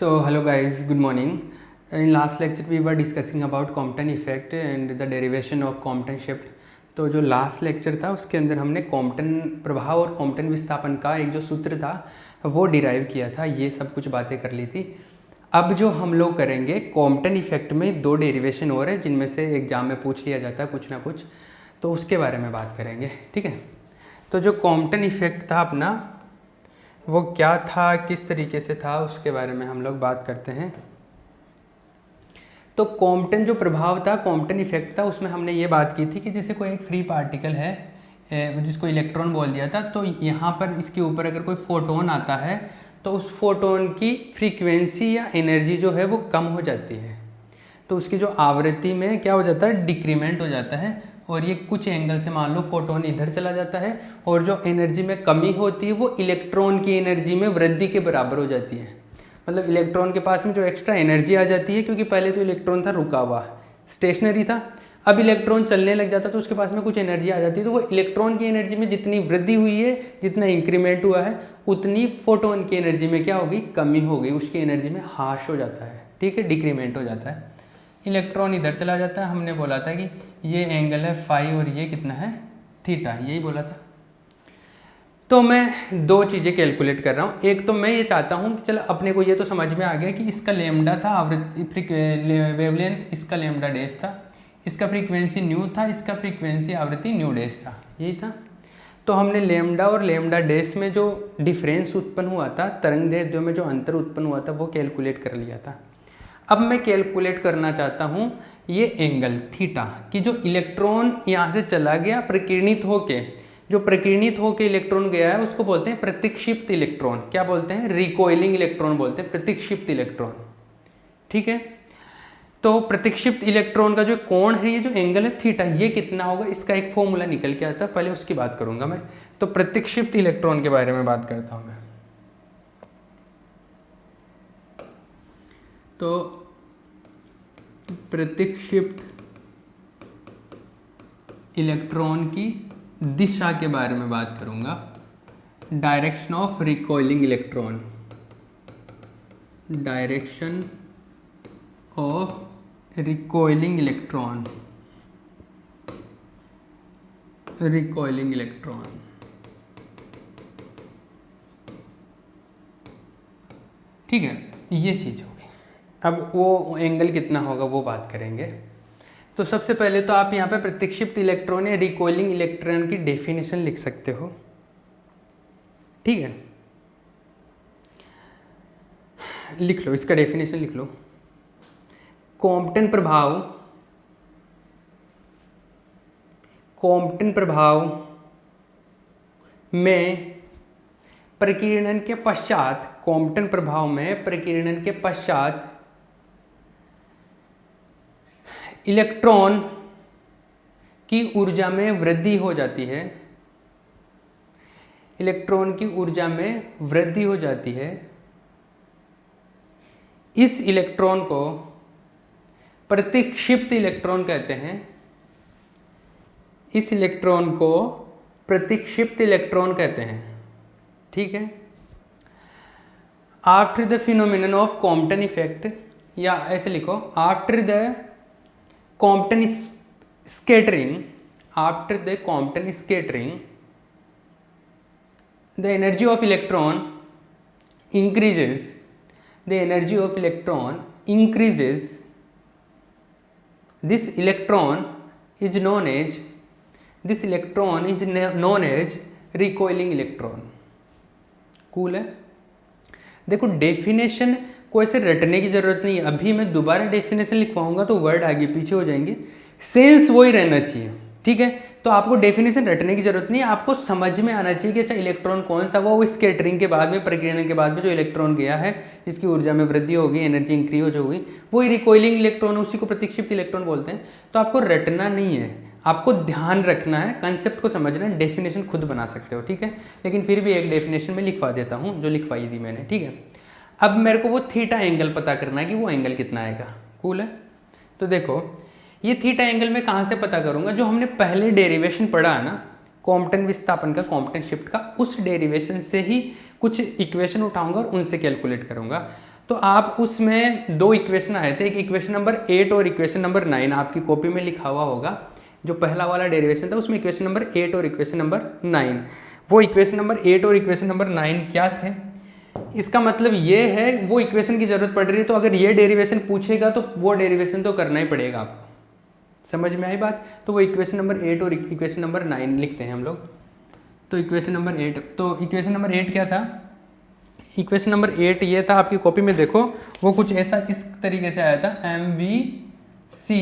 So hello guys, good morning. In last lecture we were discussing about Compton effect and the derivation of Compton shift. तो जो last lecture था उसके अंदर हमने Compton प्रभाव और कॉम्पटन विस्थापन का एक जो सूत्र था वो डिराइव किया था, ये सब कुछ बातें कर ली थी। अब जो हम लोग करेंगे कॉम्पटन इफेक्ट में दो डेरिवेशन और है जिनमें से एग्जाम में पूछ लिया जाता है कुछ ना कुछ, तो उसके बारे में बात करेंगे। ठीक है, तो जो कॉम्पटन इफेक्ट था अपना वो क्या था, किस तरीके से था, उसके बारे में हम लोग बात करते हैं। तो कॉम्पटन जो प्रभाव था, कॉम्पटन इफेक्ट था, उसमें हमने ये बात की थी कि जैसे कोई एक फ्री पार्टिकल है जिसको इलेक्ट्रॉन बोल दिया था, तो यहाँ पर इसके ऊपर अगर कोई फोटोन आता है तो उस फोटोन की फ्रीक्वेंसी या एनर्जी जो है वो कम हो जाती है, तो उसकी जो आवृत्ति में क्या हो जाता है, डिक्रीमेंट हो जाता है। और ये कुछ एंगल से मान लो फोटोन इधर चला जाता है और जो एनर्जी में कमी होती है वो इलेक्ट्रॉन की एनर्जी में वृद्धि के बराबर हो जाती है। मतलब इलेक्ट्रॉन के पास में जो एक्स्ट्रा एनर्जी आ जाती है, क्योंकि पहले तो इलेक्ट्रॉन था रुका हुआ, स्टेशनरी था, अब इलेक्ट्रॉन चलने लग जाता तो उसके पास में कुछ एनर्जी आ जाती है, तो वो इलेक्ट्रॉन की एनर्जी में जितनी वृद्धि हुई है, जितना इंक्रीमेंट हुआ है, उतनी फोटोन की एनर्जी में क्या होगी, कमी हो गई, उसकी एनर्जी में हाश हो जाता है। ठीक है, डिक्रीमेंट हो जाता है, इलेक्ट्रॉन इधर चला जाता है। हमने बोला था कि ये एंगल है फाई और ये कितना है, थीटा, यही बोला था। तो मैं दो चीज़ें कैलकुलेट कर रहा हूँ। एक तो मैं ये चाहता हूँ कि चलो अपने को ये तो समझ में आ गया कि इसका लेमडा था आवृत्ति वेवलेंथ, इसका लेमडा डैश था, इसका फ्रीक्वेंसी न्यू था, इसका फ्रीक्वेंसी आवृत्ति न्यू डैश था, यही था। तो हमने लेमडा और लेमडा डैश में जो डिफरेंस उत्पन्न हुआ था, तरंग दैर्ध्य में जो अंतर उत्पन्न हुआ था, वो कैलकुलेट कर लिया था। अब मैं कैलकुलेट करना चाहता हूँ ये एंगल थीटा कि जो इलेक्ट्रॉन यहाँ से चला गया प्रकीर्णित होके, जो प्रकीर्णित होके इलेक्ट्रॉन गया है उसको बोलते हैं प्रतिक्षिप्त इलेक्ट्रॉन। क्या बोलते हैं, रिकॉइलिंग इलेक्ट्रॉन बोलते हैं, प्रतिक्षिप्त इलेक्ट्रॉन। ठीक है, तो प्रतिक्षिप्त इलेक्ट्रॉन का जो कोण है, ये जो एंगल है थीटा, ये कितना होगा, इसका एक फॉर्मूला निकल के आता है, पहले उसकी बात करूंगा मैं। तो प्रतिक्षिप्त इलेक्ट्रॉन के बारे में बात करता हूं मैं। तो प्रतिक्षिप्त इलेक्ट्रॉन की दिशा के बारे में बात करूंगा, direction of recoiling electron, direction of recoiling electron, recoiling electron. ठीक है, ये चीज़ होगी। अब वो एंगल कितना होगा वो बात करेंगे। तो सबसे पहले तो आप यहाँ पे प्रतिक्षिप्त इलेक्ट्रॉन या रिकॉइलिंग इलेक्ट्रॉन की डेफिनेशन लिख सकते हो। ठीक है, लिख लो, इसका डेफिनेशन लिख लो। कॉम्पटन प्रभाव, कॉम्पटन प्रभाव में प्रकीर्णन के पश्चात, कॉम्पटन प्रभाव में प्रकीर्णन के पश्चात इलेक्ट्रॉन की ऊर्जा में वृद्धि हो जाती है, इलेक्ट्रॉन की ऊर्जा में वृद्धि हो जाती है। इस इलेक्ट्रॉन को प्रतिक्षिप्त इलेक्ट्रॉन कहते हैं, इस इलेक्ट्रॉन को प्रतिक्षिप्त इलेक्ट्रॉन कहते हैं। ठीक है, after the phenomenon of Compton effect, या ऐसे लिखो, after the Compton scattering, after the Compton scattering, the energy of electron increases, the energy of electron increases, this electron is known as, this electron is known as recoiling electron। Cool है। देखो definition को ऐसे रटने की जरूरत नहीं है, अभी मैं दोबारा डेफिनेशन लिखवाऊंगा तो वर्ड आगे पीछे हो जाएंगे, सेंस वही रहना चाहिए। ठीक है, तो आपको डेफिनेशन रटने की जरूरत नहीं है, आपको समझ में आना चाहिए कि अच्छा इलेक्ट्रॉन कौन सा, वो स्कैटरिंग के बाद में, प्रकीर्णन के बाद में जो इलेक्ट्रॉन गया है जिसकी ऊर्जा में वृद्धि होगी, एनर्जी इंक्रीज होगी, वही रिकॉइलिंग इलेक्ट्रॉन, उसी को प्रतिक्षिप्त इलेक्ट्रॉन बोलते हैं। तो आपको रटना नहीं है, आपको ध्यान रखना है, कंसेप्ट को समझना है, डेफिनेशन खुद बना सकते हो। ठीक है, लेकिन फिर भी एक डेफिनेशन में लिखवा देता हूँ जो लिखवाई थी मैंने। ठीक है, अब मेरे को वो थीटा एंगल पता करना है कि वो एंगल कितना आएगा। कूल है, तो देखो ये थीटा एंगल मैं कहाँ से पता करूँगा, जो हमने पहले डेरिवेशन पढ़ा है ना, कॉम्पटन विस्थापन का, कॉम्पटन शिफ्ट का, उस डेरिवेशन से ही कुछ इक्वेशन उठाऊंगा और उनसे कैलकुलेट करूंगा। तो आप उसमें दो इक्वेशन आए थे, एक इक्वेशन नंबर 8 और इक्वेशन नंबर 9 आपकी कॉपी में लिखा हुआ होगा। जो पहला वाला डेरिवेशन था उसमें इक्वेशन नंबर 8 और इक्वेशन नंबर 9, वो इक्वेशन नंबर 8 और इक्वेशन नंबर 9 क्या थे? इसका मतलब ये है वो इक्वेशन की जरूरत पड़ रही है, तो अगर ये डेरिवेशन पूछेगा तो वो डेरिवेशन तो करना ही पड़ेगा आपको। समझ में आई बात? तो वो इक्वेशन नंबर 8 और इक्वेशन नंबर 9 लिखते हैं हम लोग। तो इक्वेशन नंबर 8, तो इक्वेशन नंबर 8 क्या था? इक्वेशन नंबर 8 ये था, आपकी कॉपी में देखो वो कुछ ऐसा इस तरीके से आया था, MVC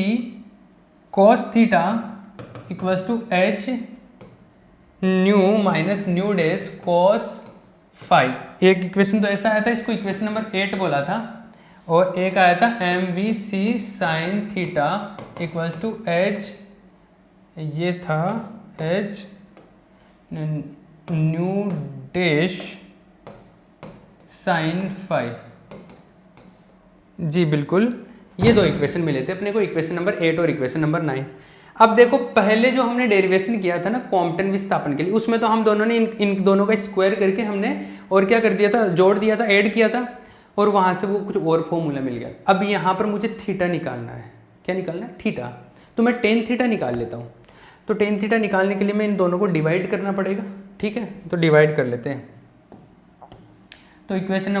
cos theta equals to H nu minus nu dash cos phi. एक इक्वेशन तो ऐसा आया था, इसको इक्वेशन नंबर 8 बोला था। और एक आया था MVC sin theta equals to H, ये था H new dash sine phi. जी बिल्कुल, ये दो इक्वेशन मिले थे अपने को, इक्वेशन नंबर 8 और इक्वेशन नंबर 9। अब देखो पहले जो हमने डेरिवेशन किया था ना कॉम्पटन विस्थापन के लिए, उसमें तो हम दोनों ने इन दोनों का स्क्वायर करके हमने और क्या कर दिया था, जोड़ दिया था, ऐड किया था, और वहाँ से वो कुछ और फॉर्मूला मिल गया। अब यहाँ पर मुझे थीटा निकालना है। क्या निकालना है? थीटा। तो मैं टेन थीटा निकाल लेता हूँ। तो टेन थीटा निकालने के लिए मैं इन दोनों को डिवाइड करना पड़ेगा। ठीक है, तो डिवाइड कर लेते हैं। तो equation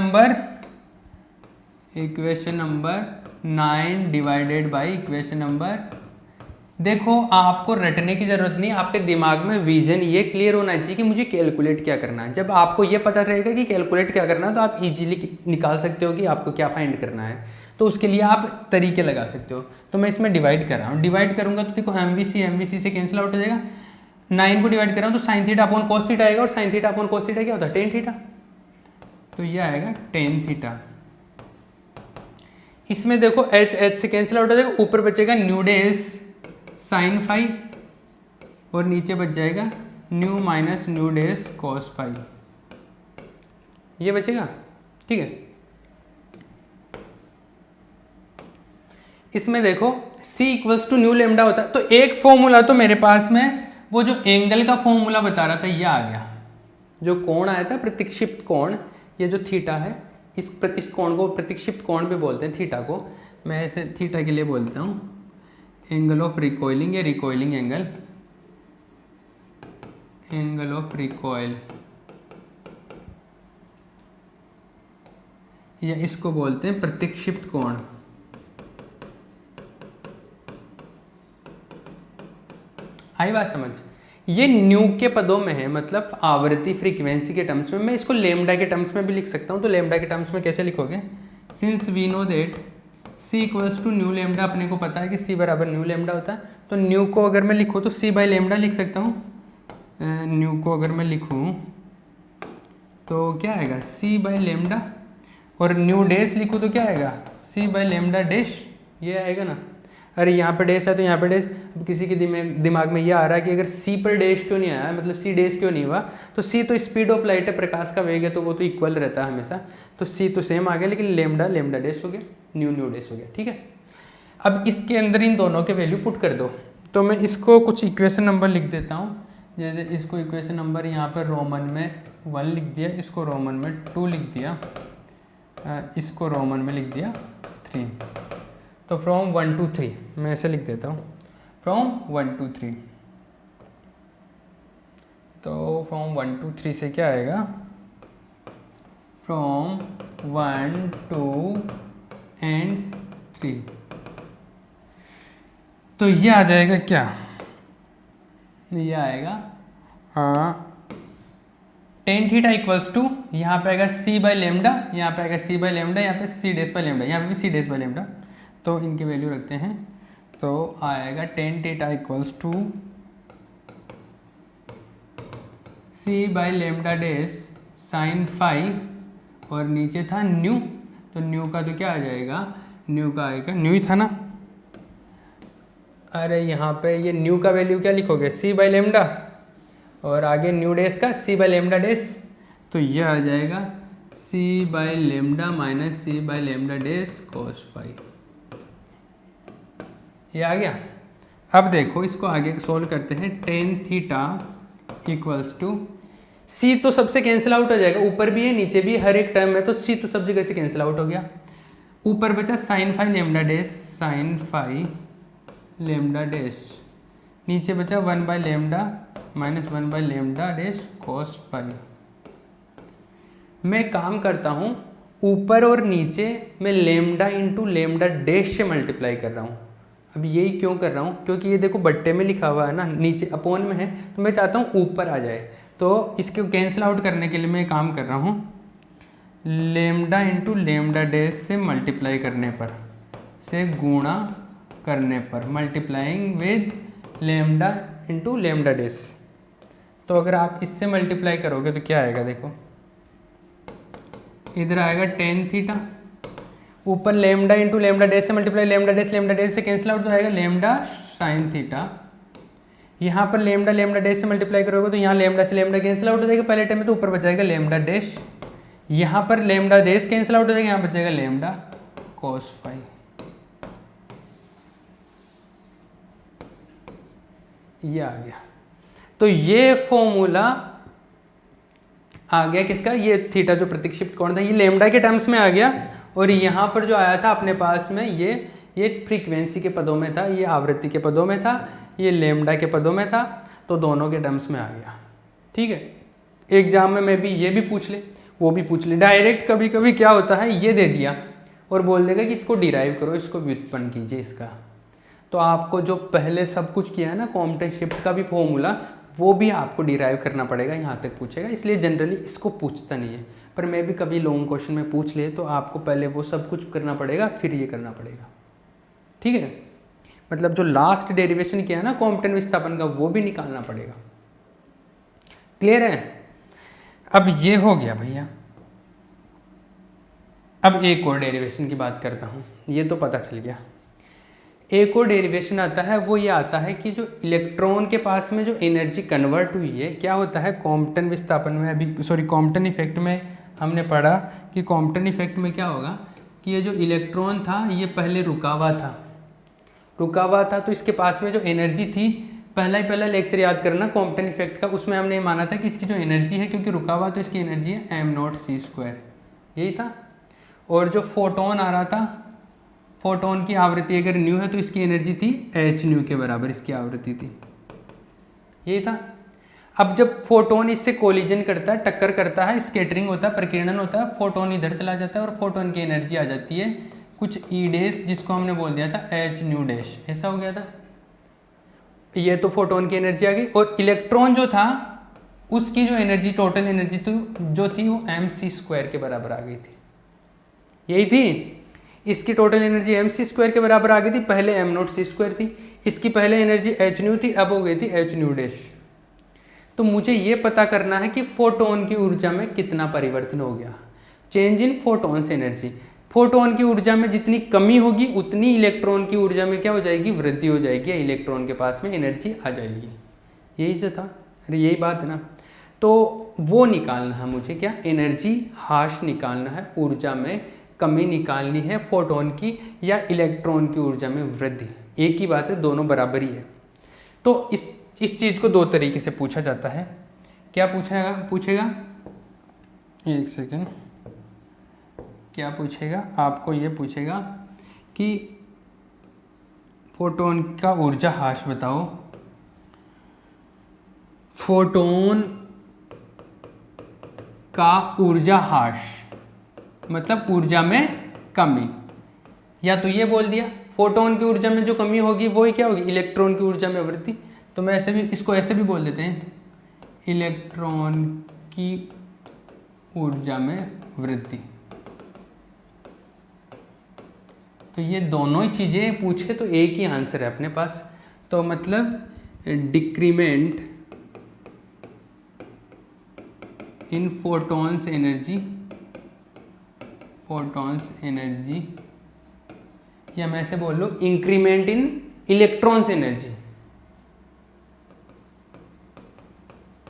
number 9 divided by equation number, देखो आपको रटने की जरूरत नहीं, आपके दिमाग में विजन ये क्लियर होना चाहिए कि मुझे कैलकुलेट क्या करना है। जब आपको ये पता रहेगा कि कैलकुलेट क्या करना है तो आप इजीली निकाल सकते हो कि आपको क्या फाइंड करना है। तो उसके लिए आप तरीके लगा सकते हो। तो मैं इसमें डिवाइड कर रहा हूँ, डिवाइड करूँगा तो देखो MVC से कैंसिल आउट हो जाएगा। 9 को डिवाइड कर रहा हूँ तो sine theta upon cos theta आएगा, और sine theta upon cos theta क्या होता है? Tan theta. तो ये आएगा टेन थीटा। इसमें देखो H से कैंसिल आउट हो जाएगा, ऊपर बचेगा न्यू डेज साइन फाई, और नीचे बच जाएगा nu minus nu dash cos phi, ये बचेगा। ठीक है, इसमें देखो C equals to nu lambda होता है। तो एक फॉर्मूला तो मेरे पास में वो जो एंगल का फॉर्मूला बता रहा था ये आ गया, जो कोण आया था प्रतिक्षिप्त कोण, ये जो थीटा है, इस कोण को प्रतिक्षिप्त कोण भी बोलते हैं थीटा को। मैं ऐसे थीटा के लिए बोलता हूँ एंगल ऑफ रिकॉइलिंग या recoiling angle, angle of recoil, या इसको बोलते हैं प्रतिक्षिप्त कोण। आई बात समझ? ये न्यू के पदों में है, मतलब आवृत्ति फ्रीक्वेंसी के टर्म्स में। मैं इसको लेमडा के टर्म्स में भी लिख सकता हूँ। तो लेमडा के टर्म्स में कैसे लिखोगे? Since we know that C equals to nu lambda, अपने को पता है कि C बराबर न्यू लेमडा होता है। तो न्यू को अगर मैं लिखूँ तो C बाई लेमडा लिख सकता हूँ। न्यू को अगर मैं लिखूँ तो क्या आएगा? C बाई लेमडा, और न्यू डैश लिखूँ तो क्या आएगा? C बाई लेमडा डैश, ये आएगा ना। अरे यहाँ पर डैश है तो यहाँ पर डैश। अब किसी के दिमाग में ये आ रहा है कि अगर C पर डैश क्यों नहीं आया, मतलब C डैश क्यों नहीं हुआ? तो C तो स्पीड ऑफ लाइट है, प्रकाश का वेग है, तो वो तो इक्वल रहता है हमेशा। तो C तो सेम आ गया, लेकिन लेमडा लेमडा डैश हो गया, न्यू न्यू डैश हो गया। ठीक है, अब इसके अंदर इन दोनों के वैल्यू पुट कर दो। तो मैं इसको कुछ इक्वेशन नंबर लिख देता हूँ। जैसे इसको इक्वेशन नंबर यहाँ पर रोमन में 1 लिख दिया, इसको रोमन में 2 लिख दिया, इसको रोमन में लिख दिया 3। तो फ्रॉम 1 to 3 मैं ऐसे लिख देता हूँ, फ्रॉम 1 to 3। तो फ्रॉम 1 to 3 से क्या आएगा? From 1 2 and 3। तो ये आ जाएगा क्या? ये आएगा टेन थीटा इक्वल्स टू, यहाँ पे आएगा C बाई लेमडा, यहाँ पे आएगा C बाई लेमडा, यहाँ पे C डैश बाई लेमडा, यहाँ पे भी C डैश बाई लेमडा। तो इनकी वैल्यू रखते हैं, तो आएगा tan theta equals to C by lambda dash sine phi, और नीचे था न्यू, तो न्यू का तो क्या आ जाएगा? न्यू का आएगा, न्यू ही था ना। अरे यहाँ पे ये न्यू का वैल्यू क्या लिखोगे? C बाई लेमडा, और आगे न्यू डैश का C बाई लेमडा डैश, तो ये आ जाएगा C by lambda minus C by lambda dash cos phi. ये आ गया। अब देखो इसको आगे सोल्व करते हैं। Tan theta equals to, C तो सबसे कैंसिल आउट हो जाएगा, ऊपर भी है नीचे भी, हर एक टर्म में तो C तो सब जगह से कैंसिल आउट हो गया। ऊपर बचा sine phi lambda dash, sine phi lambda dash, नीचे बचा 1 by lambda minus 1 by lambda dash cos phi. मैं काम करता हूँ ऊपर और नीचे मैं लेमडा इंटू लेमडा डैश से मल्टीप्लाई कर रहा हूँ। अब यही क्यों कर रहा हूँ, क्योंकि ये देखो बट्टे में लिखा हुआ है ना, नीचे अपोन में है, तो मैं चाहता हूँ ऊपर आ जाए। तो इसके कैंसिल आउट करने के लिए मैं काम कर रहा हूँ लेमडा इंटू लेमडा डैश से मल्टीप्लाई करने पर, से गुणा करने पर, multiplying with lambda into lambda dash. तो अगर आप इससे मल्टीप्लाई करोगे तो क्या आएगा, देखो इधर आएगा टेन थीटा, ऊपर लेमडा इंटू लेमडा डैश से मल्टीप्लाई लेमडा डैश से कैंसिल आउट तो आएगा लेमडा साइन थीटा। यहाँ पर लेमडा लेमडा डैश से मल्टीप्लाई करोगे तो यहाँ लेमडा से लेमडा कैंसिल आउट हो जाएगा पहले टाइम में, तो ऊपर बचाएगा लेमडा डैश, यहाँ पर लेमडा डैश कैंसिल आउट हो जाएगा, यहाँ बचेगा लेमडा कोस फाई। ये आ गया। तो ये फॉर्मूला आ गया किसका, ये थीटा जो प्रतिक्षिप्त कोण था ये लेमडा के टर्म्स में आ गया, और यहाँ पर जो आया था अपने पास में ये फ्रीक्वेंसी के पदों में था, ये आवृत्ति के पदों में था, ये लेमडा के पदों में था, तो दोनों के टर्म्स में आ गया। ठीक है, एग्जाम में भी ये भी पूछ ले, वो भी पूछ ले, डायरेक्ट कभी कभी क्या होता है ये दे दिया और बोल देगा कि इसको डिराइव करो, इसको व्युत्पन्न कीजिए इसका। तो आपको जो पहले सब कुछ किया है ना कॉम्पटेंट शिफ्ट का भी फॉर्मूला, वो भी आपको डिराइव करना पड़ेगा, यहाँ तक पूछेगा, इसलिए जनरली इसको पूछता नहीं है, पर मैं भी कभी लॉन्ग क्वेश्चन में पूछ ले तो आपको पहले वो सब कुछ करना पड़ेगा फिर ये करना पड़ेगा। ठीक है, मतलब जो लास्ट डेरिवेशन किया है ना कॉम्पटेंट विस्थापन का वो भी निकालना पड़ेगा। क्लियर है? अब ये हो गया भैया। अब एक और डेरिवेशन की बात करता हूँ, ये तो पता चल गया। एक और डेरिवेशन आता है, वो ये आता है कि जो इलेक्ट्रॉन के पास में जो एनर्जी कन्वर्ट हुई है, क्या होता है कॉम्पटन विस्थापन में, अभी सॉरी कॉम्पटन इफेक्ट में हमने पढ़ा कि कॉम्पटन इफेक्ट में क्या होगा कि ये जो इलेक्ट्रॉन था ये पहले रुका हुआ था, तो इसके पास में जो एनर्जी थी, पहला लेक्चर याद करना कॉम्पटन इफेक्ट का, उसमें हमने माना था कि इसकी जो एनर्जी है, क्योंकि रुका हुआ तो इसकी एनर्जी है m0c², यही था। और जो फोटोन आ रहा था, फोटोन की आवृत्ति अगर न्यू है तो इसकी एनर्जी थी h न्यू के बराबर, इसकी आवृत्ति थी, यही था। अब जब फोटोन इससे कोलिजन करता है, टक्कर करता है, स्कैटरिंग होता है, प्रकीर्णन होता है, फोटोन इधर चला जाता है और फोटोन की एनर्जी आ जाती है कुछ ई डैश, जिसको हमने बोल दिया था h न्यू डैश, ऐसा हो गया था। ये तो फोटोन की एनर्जी आ गई, और इलेक्ट्रॉन जो था उसकी जो एनर्जी, टोटल एनर्जी जो थी वो mc² के बराबर आ गई थी, यही थी। इसकी टोटल एनर्जी mc² के बराबर आ गई थी, पहले m0c² थी, इसकी पहले एनर्जी h न्यू थी, अब हो गई थी h न्यू डैश। तो मुझे ये पता करना है कि फोटोन की ऊर्जा में कितना परिवर्तन हो गया, change in photons energy. Photon की ऊर्जा में जितनी कमी होगी उतनी इलेक्ट्रॉन की ऊर्जा में क्या हो जाएगी, वृद्धि हो जाएगी, इलेक्ट्रॉन के पास में एनर्जी आ जाएगी, यही जो था, अरे यही बात है ना। तो वो निकालना है मुझे, क्या एनर्जी हाश निकालना है, ऊर्जा में कमी निकालनी है फोटोन की या इलेक्ट्रॉन की ऊर्जा में वृद्धि, एक ही बात है, दोनों बराबर ही है। तो इस चीज़ को दो तरीके से पूछा जाता है। क्या पूछेगा एक सेकेंड, क्या पूछेगा आपको, ये पूछेगा कि फोटोन का ऊर्जा हाश बताओ, फोटोन का ऊर्जा हाश मतलब ऊर्जा में कमी, या तो ये बोल दिया फोटोन की ऊर्जा में जो कमी होगी वो ही क्या होगी, इलेक्ट्रॉन की ऊर्जा में वृद्धि। तो मैं ऐसे भी इसको ऐसे भी बोल देते हैं, इलेक्ट्रॉन की ऊर्जा में वृद्धि। तो ये दोनों ही चीज़ें पूछे तो एक ही आंसर है अपने पास, तो मतलब डिक्रीमेंट इन फोटॉन्स एनर्जी, या मैं ऐसे बोल लूँ increment in electrons energy,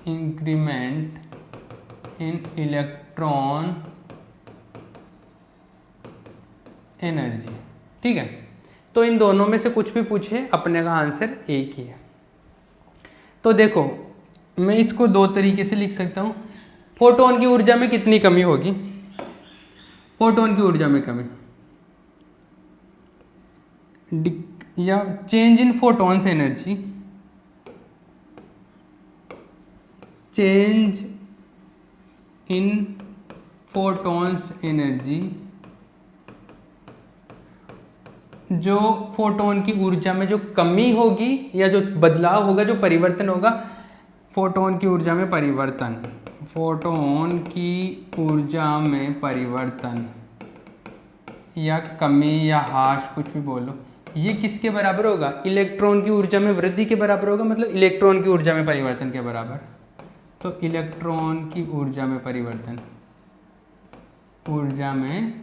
increment in electron energy. ठीक है, तो इन दोनों में से कुछ भी पूछे अपने का आंसर एक ही है। तो देखो मैं इसको दो तरीके से लिख सकता हूँ, फोटोन की ऊर्जा में कितनी कमी होगी, फोटोन की ऊर्जा में कमी, या change in photons energy, change in photons energy, जो फोटोन की ऊर्जा में जो कमी होगी या जो बदलाव होगा, जो परिवर्तन होगा, फोटोन की ऊर्जा में परिवर्तन, फोटोन की ऊर्जा में परिवर्तन या कमी या ह्रास, कुछ भी बोलो, ये किसके बराबर होगा? इलेक्ट्रॉन की ऊर्जा में वृद्धि के बराबर होगा, मतलब इलेक्ट्रॉन की ऊर्जा में परिवर्तन के बराबर। तो इलेक्ट्रॉन की ऊर्जा में परिवर्तन, ऊर्जा में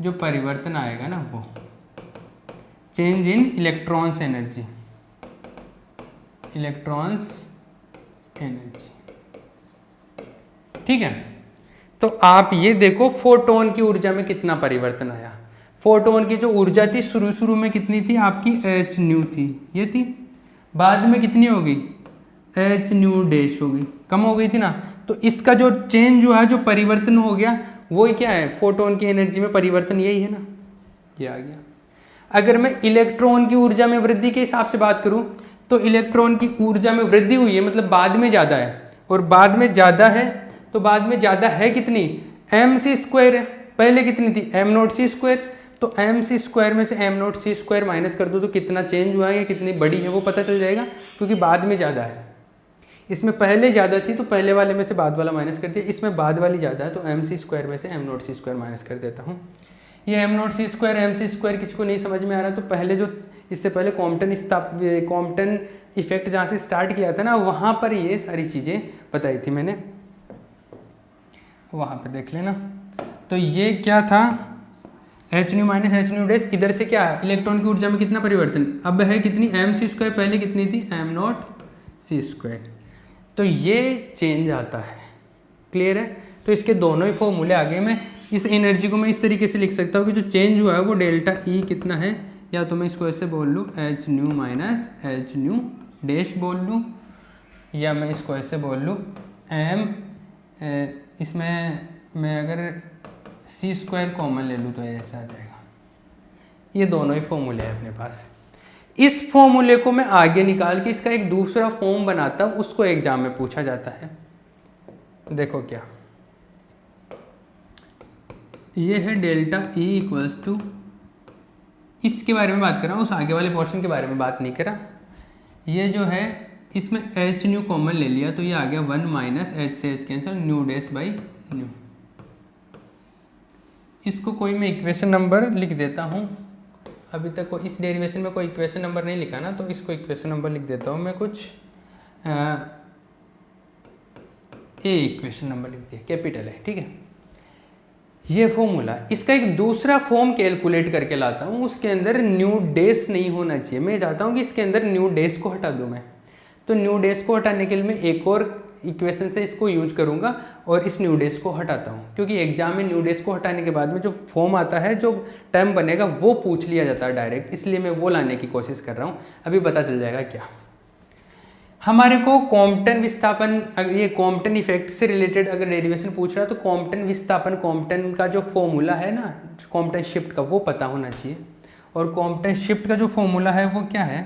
जो परिवर्तन आएगा ना वो change in electrons energy, electrons energy. ठीक है, तो आप ये देखो फोटोन की ऊर्जा में कितना परिवर्तन आया। फोटोन की जो ऊर्जा थी शुरू में कितनी थी आपकी, एच न्यू थी, ये थी। बाद में कितनी हो गई, एच न्यू डैश हो गई, कम हो गई थी ना। तो इसका जो चेंज हुआ, जो परिवर्तन हो गया, वो क्या है? फोटोन की एनर्जी में परिवर्तन, यही है ना, ये आ गया। अगर मैं इलेक्ट्रॉन की ऊर्जा में वृद्धि के हिसाब से बात करूं तो इलेक्ट्रॉन की ऊर्जा में वृद्धि हुई है, मतलब बाद में ज़्यादा है, और बाद में ज़्यादा है तो बाद में ज़्यादा है कितनी, एम सी स्क्वायर है। पहले कितनी थी, एम नॉट सी स्क्वायर। तो एम सी स्क्वायर में से m not c square minus कर दो तो कितना चेंज हुआ है या कितनी बड़ी है वो पता चल जाएगा, क्योंकि बाद में ज़्यादा है। इसमें पहले ज़्यादा थी तो पहले वाले में से बाद वाला माइनस कर दिया, इसमें बाद वाली ज़्यादा है तो एम सी स्क्वायर में से m not c square minus कर देता हूँ। ये एम नॉट सी स्क्वायर किसी को नहीं समझ में आ रहा तो पहले जो इससे पहले कॉम्पटन इफेक्ट जहाँ से स्टार्ट किया था ना, वहाँ पर ये सारी चीज़ें बताई थी मैंने, वहाँ पर देख लेना। तो ये क्या था, H new minus H new dash, इधर से क्या है, इलेक्ट्रॉन की ऊर्जा में कितना परिवर्तन, अब है कितनी, एम सी स्क्वायर, पहले कितनी थी, एम नॉट सी स्क्वायर। तो ये चेंज आता है, क्लियर है। तो इसके दोनों ही फॉर्मूले आगे, मैं इस एनर्जी को मैं इस तरीके से लिख सकता हूँ कि जो चेंज हुआ है वो डेल्टा ई कितना है, या तो मैं इसको ऐसे बोल लूँ H new minus H new dash बोल लूँ, या मैं इसको ऐसे बोल लूँ एम, इसमें मैं अगर सी स्क्वायर कॉमन ले लूँ तो ऐसा आ जाएगा। ये दोनों ही फॉर्मूले हैं अपने पास। इस फॉर्मूले को मैं आगे निकाल के इसका एक दूसरा फॉर्म बनाता हूँ, उसको एग्जाम में पूछा जाता है। देखो क्या, ये है डेल्टा ई इक्वल्स टू, इसके बारे में बात कर रहा हूँ, उस आगे वाले पोर्शन के बारे में बात नहीं करा। ये जो है इसमें एच न्यू कॉमन ले लिया तो ये आ गया 1 माइनस एच से H cancel, new dash by new. इसको कोई मैं इक्वेशन नंबर लिख देता हूँ, अभी तक इस डेरिवेशन में कोई इक्वेशन नंबर नहीं लिखा ना, तो इसको इक्वेशन नंबर लिख देता हूँ मैं, कुछ ए इक्वेशन नंबर लिख दिया, कैपिटल है, ठीक है। ये फॉर्मूला, इसका एक दूसरा फॉर्म कैलकुलेट करके लाता हूँ, उसके अंदर न्यू डैश नहीं होना चाहिए। मैं चाहता हूँ कि इसके अंदर न्यू डैश को हटा दूँ मैं, तो न्यू डैश को हटाने के लिए मैं एक और इक्वेशन से इसको यूज करूँगा और इस न्यू डैश को हटाता हूँ, क्योंकि एग्जाम में न्यू डैश को हटाने के बाद में जो फॉर्म आता है, जो टर्म बनेगा वो पूछ लिया जाता है डायरेक्ट, इसलिए मैं वो लाने की कोशिश कर रहा हूँ। अभी पता चल जाएगा क्या। हमारे को कॉम्पटन विस्थापन, अगर ये कॉम्पटन इफेक्ट से रिलेटेड अगर डेरिवेशन पूछ रहा है तो कॉम्पटन विस्थापन, कॉम्पटन का जो फॉर्मूला है ना, कॉम्पटन शिफ्ट का, वो पता होना चाहिए। और कॉम्पटन शिफ्ट का जो फॉर्मूला है वो क्या है,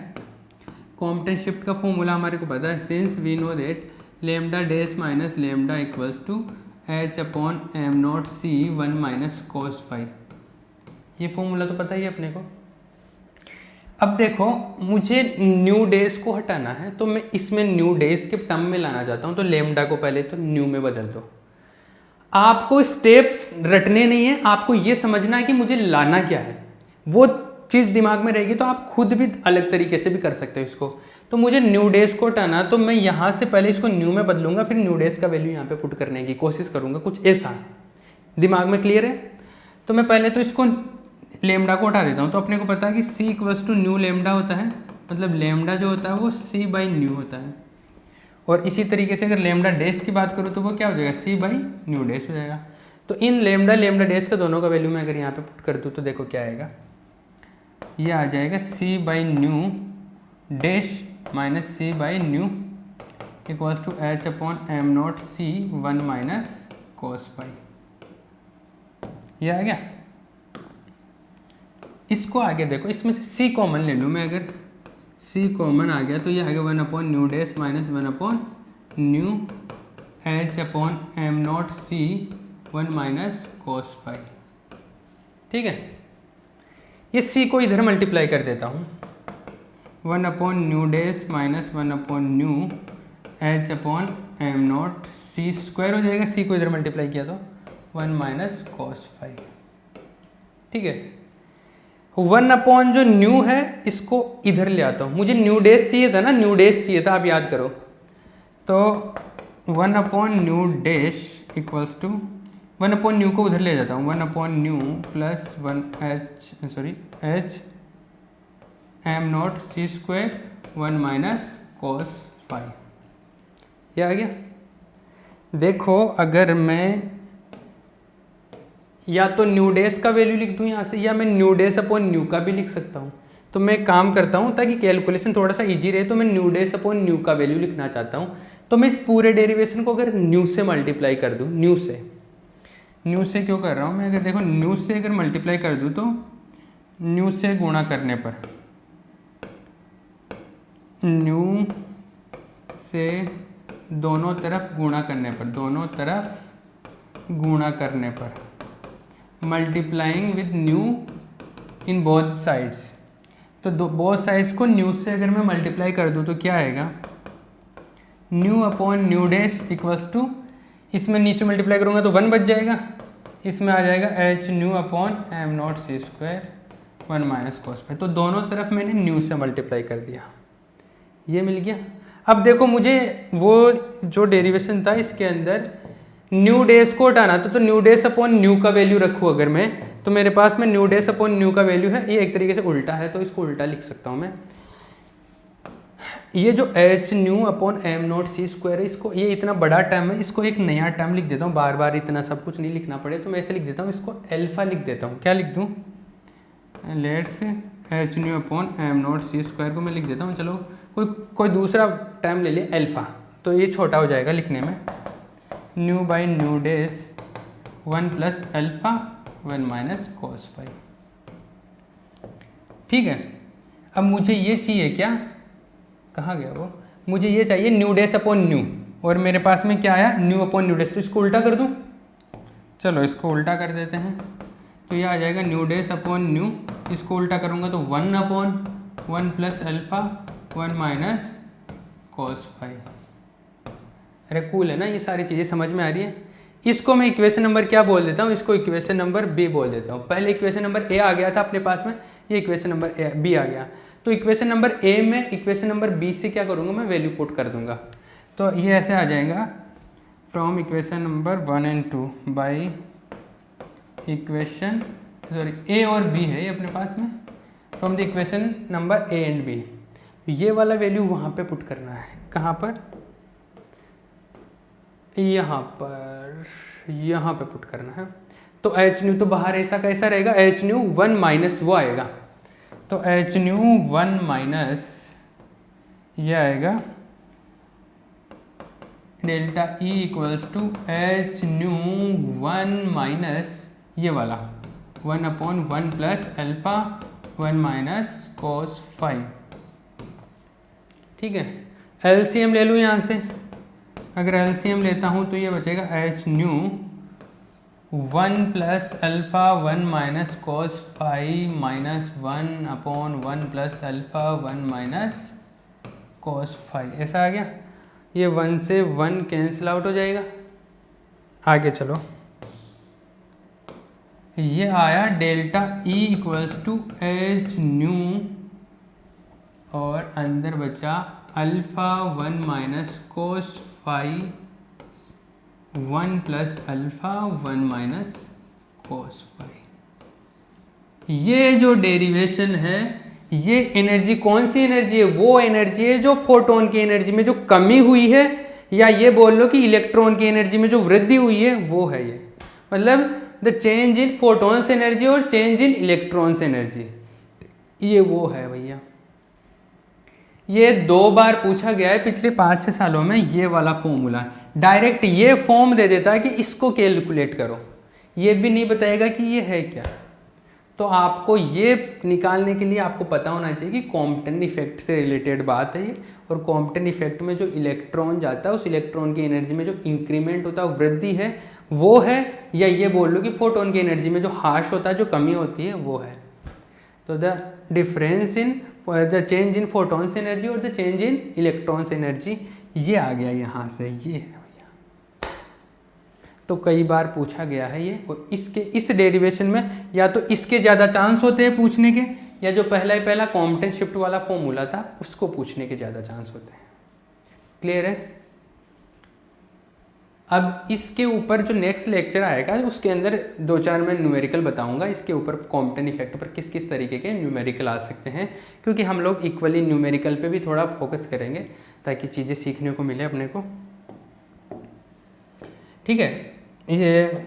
कॉम्पटन शिफ्ट का फॉर्मूला हमारे को पता है, since we know that lambda dash minus lambda equals to h upon m not c 1 minus cos phi. ये फॉर्मूला तो पता ही है अपने को। अब देखो, मुझे न्यू डैश को हटाना है तो मैं इसमें न्यू डैश के टर्म में लाना चाहता हूँ, तो लेमडा को पहले तो न्यू में बदल दो। आपको स्टेप्स रटने नहीं है, आपको ये समझना है कि मुझे लाना क्या है, वो चीज़ दिमाग में रहेगी तो आप खुद भी अलग तरीके से भी कर सकते हो इसको। तो मुझे न्यू डैश को हटाना, तो मैं यहाँ से पहले इसको न्यू में बदलूंगा, फिर न्यू डैश का वैल्यू यहाँ पे पुट करने की कोशिश करूँगा, कुछ ऐसा दिमाग में क्लियर है। तो मैं पहले तो इसको लेमडा को हटा देता हूँ, तो अपने को पता है कि सी इक्वल्स टू न्यू लेमडा होता है, मतलब लेमडा जो होता है वो सी बाई न्यू होता है। और इसी तरीके से अगर लेमडा डैश की बात करूँ तो वो क्या हो जाएगा, सी बाई न्यू डैश हो जाएगा। तो इन लेमडा डैश का दोनों का वैल्यू मैं अगर यहाँ पे पुट कर दूँ तो देखो क्या आएगा, ये आ जाएगा c by nu dash minus c by nu equals to h upon m not c 1 minus cos phi. ये आ गया। इसको आगे देखो, इसमें से सी कॉमन ले लूँ मैं, अगर सी कॉमन आ गया तो ये आगे 1/न्यू डैश माइनस 1/न्यू h upon m not c 1 minus cos phi. ठीक है, ये सी को इधर मल्टीप्लाई कर देता हूँ, 1/न्यू डैश माइनस 1/न्यू h upon m not c square हो जाएगा, सी को इधर मल्टीप्लाई किया तो 1 माइनस कोस फाई। ठीक है, 1 जो न्यू है इसको इधर ले आता हूँ, मुझे न्यू डैश चाहिए था ना, न्यू डैश चाहिए था, आप याद करो। तो 1/न्यू डैश इक्वल्स टू 1/न्यू को उधर ले जाता हूँ, 1/न्यू plus 1 h m not c square 1 minus cos phi. ये आ गया। देखो अगर मैं या तो न्यू डैश का वैल्यू लिख दूँ यहाँ से, या मैं न्यू डैश अपॉन न्यू का भी लिख सकता हूँ। तो मैं काम करता हूँ ताकि कैलकुलेशन थोड़ा सा इजी रहे, तो मैं न्यू डैश अपॉन न्यू का वैल्यू लिखना चाहता हूँ। तो मैं इस पूरे डेरिवेशन को अगर न्यू से मल्टीप्लाई कर दूँ, न्यू से क्यों कर रहा हूँ मैं, अगर देखो न्यू से अगर मल्टीप्लाई कर दूँ तो न्यू से गुणा करने पर, न्यू से दोनों तरफ गुणा करने पर, multiplying with nu in both sides. तो बोथ साइड्स को न्यू से अगर मैं मल्टीप्लाई कर दूँ तो क्या आएगा, nu upon nu dash equals to, इसमें नीचे मल्टीप्लाई करूँगा तो 1 बच जाएगा, इसमें आ जाएगा h nu upon m not c square 1 minus cos phi. तो दोनों तरफ मैंने न्यू से मल्टीप्लाई कर दिया, ये मिल गया। अब देखो मुझे वो जो डेरिवेशन था इसके अंदर न्यू डैश को हटाना था, तो न्यू डैश अपॉन न्यू का वैल्यू रखूँ अगर मैं, तो मेरे पास में न्यू डैश अपॉन न्यू का वैल्यू है, ये एक तरीके से उल्टा है तो इसको उल्टा लिख सकता हूँ मैं। ये जो h nu upon m not c square है, इसको, ये इतना बड़ा टर्म है, इसको एक नया टर्म लिख देता हूँ, बार बार इतना सब कुछ नहीं लिखना पड़े, तो मैं ऐसे लिख देता हूँ, इसको एल्फा लिख देता हूँ। क्या लिख दूँ, let's h nu upon m not c square को मैं लिख देता हूँ, चलो कोई दूसरा टर्म ले लिया एल्फा, तो ये छोटा हो जाएगा लिखने में, nu by nu dash 1 plus alpha 1 minus cos phi. ठीक है, अब मुझे ये चाहिए क्या, कहाँ गया वो, मुझे ये चाहिए न्यू डैश अपॉन न्यू, और मेरे पास में क्या आया, न्यू अपॉन न्यू डैश, तो इसको उल्टा कर दूँ, चलो इसको उल्टा कर देते हैं, तो ये आ जाएगा न्यू डैश अपॉन न्यू, इसको उल्टा करूँगा तो 1/1 plus alpha 1 minus cos phi. अरे कूल है ना, ये सारी चीज़ें समझ में आ रही है। इसको मैं इक्वेशन नंबर क्या बोल देता हूँ, इसको इक्वेशन नंबर बी बोल देता हूँ। पहले इक्वेशन नंबर ए आ गया था अपने पास में, ये इक्वेशन नंबर बी आ गया, तो इक्वेशन नंबर ए में इक्वेशन नंबर बी से क्या करूँगा मैं, वैल्यू पुट कर दूंगा। तो ये ऐसे आ जाएगा, from equation number 1 and 2 by equation, sorry A और बी है ये अपने पास में, from the equation number A and B. ये वाला वैल्यू वहाँ पे पुट करना है, कहाँ पर, यहाँ पे पुट करना है। तो एच न्यू तो बाहर ऐसा कैसा रहेगा, एच न्यू 1 माइनस वो आएगा, तो एच न्यू 1 माइनस ये आएगा delta e equals to h nu 1 minus ये वाला 1/1 plus alpha 1 minus cos phi. ठीक है, एलसीएम ले लूँ यहाँ से, अगर एलसीएम लेता हूँ तो ये बचेगा h nu 1 plus alpha 1 minus cos phi minus 1/1 plus alpha 1 minus cos phi, ऐसा आ गया। ये 1 से 1 कैंसिल आउट हो जाएगा। आगे चलो, ये आया delta e equals to h nu और अंदर बचा alpha 1 minus cos phi 1 plus alpha 1 minus cos phi. ये जो डेरिवेशन है, ये एनर्जी कौन सी एनर्जी है, वो एनर्जी है जो फोटोन की एनर्जी में जो कमी हुई है, या ये बोल लो कि इलेक्ट्रॉन की एनर्जी में जो वृद्धि हुई है वो है ये, मतलब the change in photons energy और चेंज इन इलेक्ट्रॉन्स एनर्जी, ये वो है भैया। ये 2 बार पूछा गया है पिछले 5-6 सालों में, ये वाला फॉर्मूला डायरेक्ट ये फॉर्म दे देता है कि इसको कैलकुलेट करो, ये भी नहीं बताएगा कि ये है क्या। तो आपको ये निकालने के लिए आपको पता होना चाहिए कि कॉम्पटन इफेक्ट से रिलेटेड बात है ये, और कॉम्पटन इफेक्ट में जो इलेक्ट्रॉन जाता है उस इलेक्ट्रॉन की एनर्जी में जो इंक्रीमेंट होता है, वृद्धि है वो है, या ये बोल लो कि फोटोन की एनर्जी में जो हाश होता है, जो कमी होती है वो है। तो the difference in the change in photons energy और the change in electrons energy, ये आ गया यहाँ से, ये है भैया। तो कई बार पूछा गया है ये, और इसके इस डेरिवेशन में या तो इसके ज़्यादा चांस होते हैं पूछने के, या जो पहला कॉम्पटन शिफ्ट वाला फॉर्मूला था उसको पूछने के ज़्यादा चांस होते हैं। क्लियर है? अब इसके ऊपर जो नेक्स्ट लेक्चर आएगा उसके अंदर 2-4 मैं न्यूमेरिकल बताऊंगा इसके ऊपर, कॉम्पटन इफेक्ट पर किस किस तरीके के न्यूमेरिकल आ सकते हैं, क्योंकि हम लोग इक्वली न्यूमेरिकल पे भी थोड़ा फोकस करेंगे ताकि चीज़ें सीखने को मिले अपने को। ठीक है, ये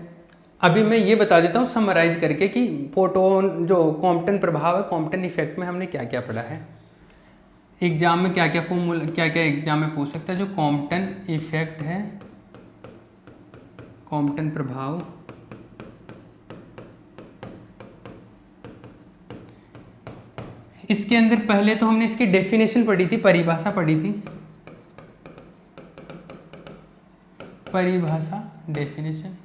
अभी मैं ये बता देता हूँ समराइज करके कि फोटोन जो कॉम्पटन प्रभाव है, कॉम्पटन इफेक्ट में हमने क्या क्या पढ़ा है, एग्जाम में क्या क्या फॉर्मूला, क्या क्या एग्जाम में पूछ सकता है। जो कॉम्पटन इफेक्ट है, कॉम्पटन प्रभाव, इसके अंदर पहले तो हमने इसकी डेफिनेशन पढ़ी थी, परिभाषा पढ़ी थी, परिभाषा डेफिनेशन।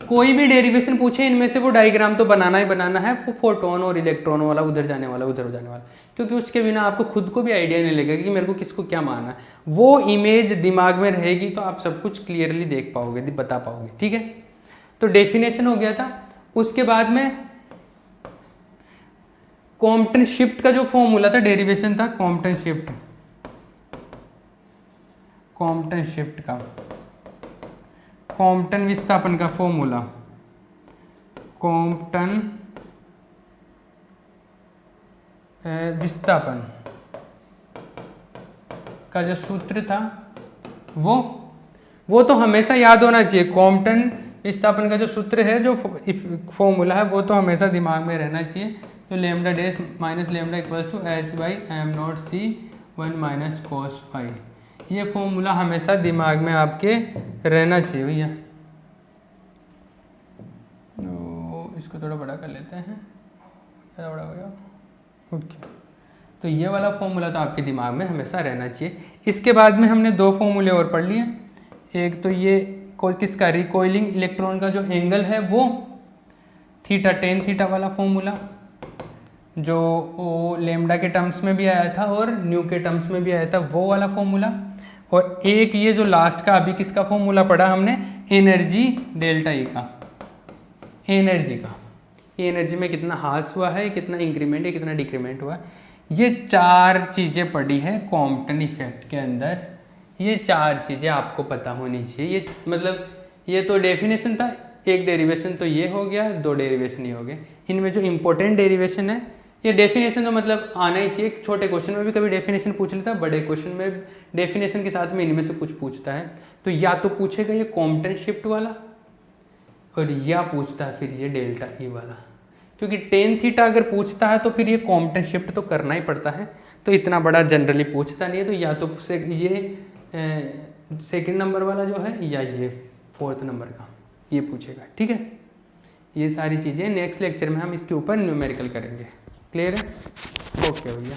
कोई भी डेरिवेशन पूछे इनमें से वो डायग्राम तो बनाना ही बनाना है, वो फोटोन और इलेक्ट्रॉन वाला, उधर जाने वाला उधर जाने वाला, क्योंकि उसके बिना आपको खुद को भी आइडिया नहीं लगेगा कि मेरे को किसको क्या मानना है। वो इमेज दिमाग में रहेगी तो आप सब कुछ क्लियरली देख पाओगे, बता पाओगे। ठीक है, तो डेफिनेशन हो गया था। उसके बाद में कॉम्पटन शिफ्ट का जो फॉर्मूला था, डेरिवेशन था कॉम्पटन शिफ्ट, कॉम्पटन शिफ्ट का, कॉम्पटन विस्थापन का फॉर्मूला, कॉम्पटन विस्थापन का जो सूत्र था वो तो हमेशा याद होना चाहिए। कॉम्पटन विस्थापन का जो सूत्र है, जो फॉर्मूला है, वो तो हमेशा दिमाग में रहना चाहिए। तो lambda dash minus lambda equals to h by m not c 1 minus cos phi. ये फॉर्मूला हमेशा दिमाग में आपके रहना चाहिए भैया। तो इसको थोड़ा बड़ा कर लेते हैं, ज़्यादा बड़ा हो गया। ओके, तो ये वाला फॉर्मूला तो आपके दिमाग में हमेशा रहना चाहिए। इसके बाद में हमने 2 फॉर्मूले और पढ़ लिए। एक तो ये किसका, रिकॉइलिंग इलेक्ट्रॉन का जो एंगल है वो थीटा, टेन थीटा वाला फॉर्मूला, जो वो लेमडा के टर्म्स में भी आया था और न्यू के टर्म्स में भी आया था, वो वाला फॉर्मूला। और एक ये जो लास्ट का अभी किसका फॉर्मूला पढ़ा हमने, एनर्जी डेल्टा ई का, एनर्जी का, एनर्जी में कितना हास हुआ है, कितना इंक्रीमेंट है, कितना डिक्रीमेंट हुआ है। ये 4 चीज़ें पढ़ी है कॉम्पटन इफेक्ट के अंदर। ये 4 चीज़ें आपको पता होनी चाहिए। ये मतलब ये तो डेफिनेशन था, एक डेरिवेशन तो ये हो गया, 2 डेरिवेशन ही हो गए। इनमें जो इंपॉर्टेंट डेरिवेशन है, ये डेफिनेशन तो मतलब आना ही चाहिए। छोटे क्वेश्चन में भी कभी डेफिनेशन पूछ लेता है, बड़े क्वेश्चन में डेफिनेशन के साथ में इनमें से कुछ पूछता है। तो या तो पूछेगा ये कॉम्पटन शिफ्ट वाला, और या पूछता है फिर ये डेल्टा ई वाला, क्योंकि टेन थीटा अगर पूछता है तो फिर ये कॉम्पटन शिफ्ट तो करना ही पड़ता है। तो इतना बड़ा जनरली पूछता नहीं है। तो या तो ये सेकंड नंबर वाला जो है, या ये 4th नंबर का ये पूछेगा। ठीक है, ये सारी चीज़ें नेक्स्ट लेक्चर में हम इसके ऊपर न्यूमेरिकल करेंगे। क्लियर है? ओके भैया।